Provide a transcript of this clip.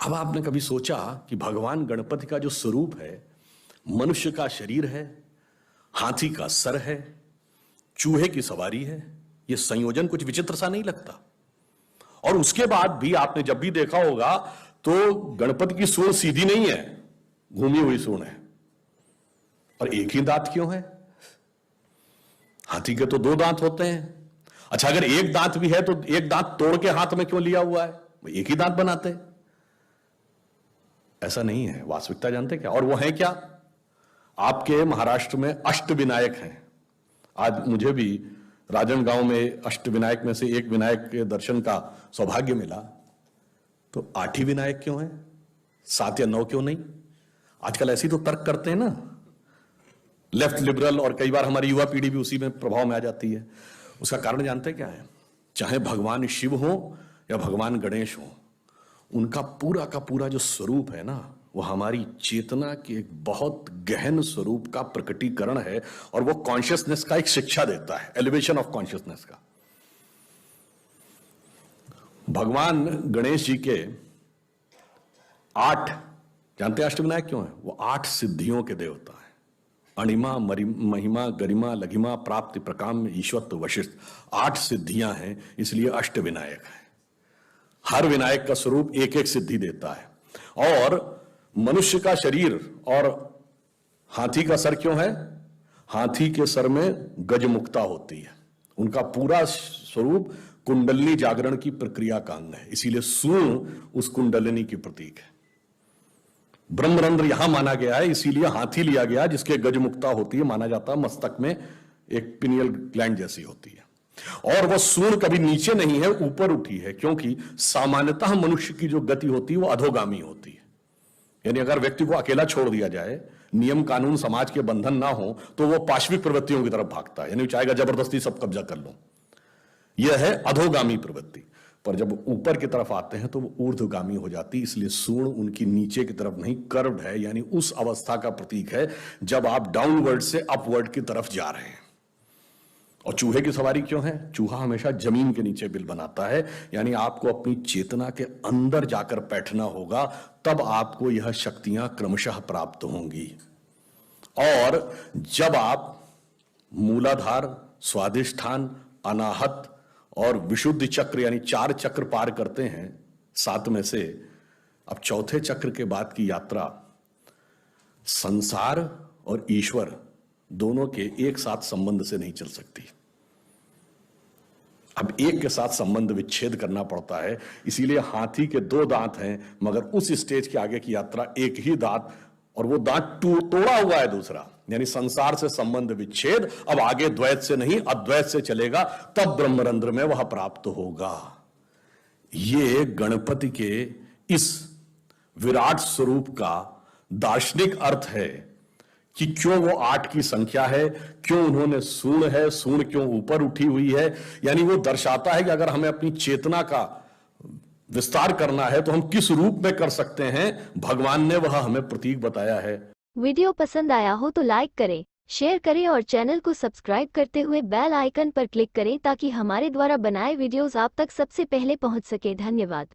अब आपने कभी सोचा कि भगवान गणपति का जो स्वरूप है, मनुष्य का शरीर है, हाथी का सर है, चूहे की सवारी है, यह संयोजन कुछ विचित्र सा नहीं लगता? और उसके बाद भी आपने जब भी देखा होगा तो गणपति की सूंड सीधी नहीं है, घूमी हुई सूंड है। और एक ही दांत क्यों है? हाथी के तो 2 दांत होते हैं। अच्छा, अगर एक दांत भी है तो एक दांत तोड़ के हाथ में क्यों लिया हुआ है? एक ही दांत बनाते। ऐसा नहीं है, वास्तविकता जानते क्या? और वो है क्या? आपके महाराष्ट्र में अष्टविनायक हैं। आज मुझे भी राजनगांव में अष्टविनायक में से एक विनायक के दर्शन का सौभाग्य मिला। तो 8 ही विनायक क्यों हैं? 7 या 9 क्यों नहीं? आजकल ऐसी तो तर्क करते हैं ना, लेफ्ट लिबरल, और कई बार हमारी युवा पीढ़ी भी उसी में प्रभाव में आ जाती है। उसका कारण जानते क्या है? चाहे भगवान शिव हो या भगवान गणेश हो, उनका पूरा का पूरा जो स्वरूप है ना, वो हमारी चेतना के एक बहुत गहन स्वरूप का प्रकटीकरण है। और वो कॉन्शियसनेस का एक शिक्षा देता है, एलिवेशन ऑफ कॉन्शियसनेस का। भगवान गणेश जी के 8, जानते हैं अष्टविनायक क्यों है? वो 8 सिद्धियों के देवता है। अणिमा, महिमा, गरिमा, लघिमा, प्राप्ति, प्रकाम्य, ईश्वरत्व, वशिष्ठ, 8 सिद्धियां हैं, इसलिए अष्टविनायक है। हर विनायक का स्वरूप एक एक सिद्धि देता है। और मनुष्य का शरीर और हाथी का सर क्यों है? हाथी के सर में गजमुक्ता होती है। उनका पूरा स्वरूप कुंडलिनी जागरण की प्रक्रिया का अंग है, इसीलिए सूंड उस कुंडलिनी की प्रतीक है। ब्रह्मरंध्र यहां माना गया है, इसीलिए हाथी लिया गया जिसके गजमुक्ता होती है। माना जाता है मस्तक में एक पिनियल ग्लैंड जैसी होती है। और वह सूंड कभी नीचे नहीं है, ऊपर उठी है, क्योंकि सामान्यतः मनुष्य की जो गति होती है वो अधोगामी होती है। यानी अगर व्यक्ति को अकेला छोड़ दिया जाए, नियम कानून समाज के बंधन ना हो, तो वो पाश्विक प्रवृत्तियों की तरफ भागता है, यानी चाहेगा जबरदस्ती सब कब्जा कर लो। यह है अधोगामी प्रवृत्ति। पर जब ऊपर की तरफ आते हैं तो वो ऊर्ध्वगामी हो जाती है। इसलिए सूंड उनकी नीचे की तरफ नहीं, कर्व्ड है, यानी उस अवस्था का प्रतीक है जब आप डाउनवर्ड से अपवर्ड की तरफ जा रहे हैं। और चूहे की सवारी क्यों है? चूहा हमेशा जमीन के नीचे बिल बनाता है, यानी आपको अपनी चेतना के अंदर जाकर बैठना होगा, तब आपको यह शक्तियां क्रमशः प्राप्त होंगी। और जब आप मूलाधार, स्वाधिष्ठान, अनाहत और विशुद्धि चक्र यानी 4 चक्र पार करते हैं 7 में से, अब चौथे चक्र के बाद की यात्रा संसार और ईश्वर दोनों के एक साथ संबंध से नहीं चल सकती। अब एक के साथ संबंध विच्छेद करना पड़ता है। इसीलिए हाथी के 2 दांत हैं, मगर उस स्टेज के आगे की यात्रा एक ही दांत, और वो दांत तोड़ा हुआ है दूसरा, यानी संसार से संबंध विच्छेद। अब आगे द्वैत से नहीं अद्वैत से चलेगा, तब ब्रह्मरंध्र में वह प्राप्त होगा। ये गणपति के इस विराट स्वरूप का दार्शनिक अर्थ है कि क्यों वो 8 की संख्या है, क्यों उन्होंने सूंड है, सूंड क्यों ऊपर उठी हुई है। यानी वो दर्शाता है कि अगर हमें अपनी चेतना का विस्तार करना है तो हम किस रूप में कर सकते हैं। भगवान ने वह हमें प्रतीक बताया है। वीडियो पसंद आया हो तो लाइक करें, शेयर करें और चैनल को सब्सक्राइब करते हुए बेल आइकन पर क्लिक करें ताकि हमारे द्वारा बनाए वीडियोस आप तक सबसे पहले पहुंच सके। धन्यवाद।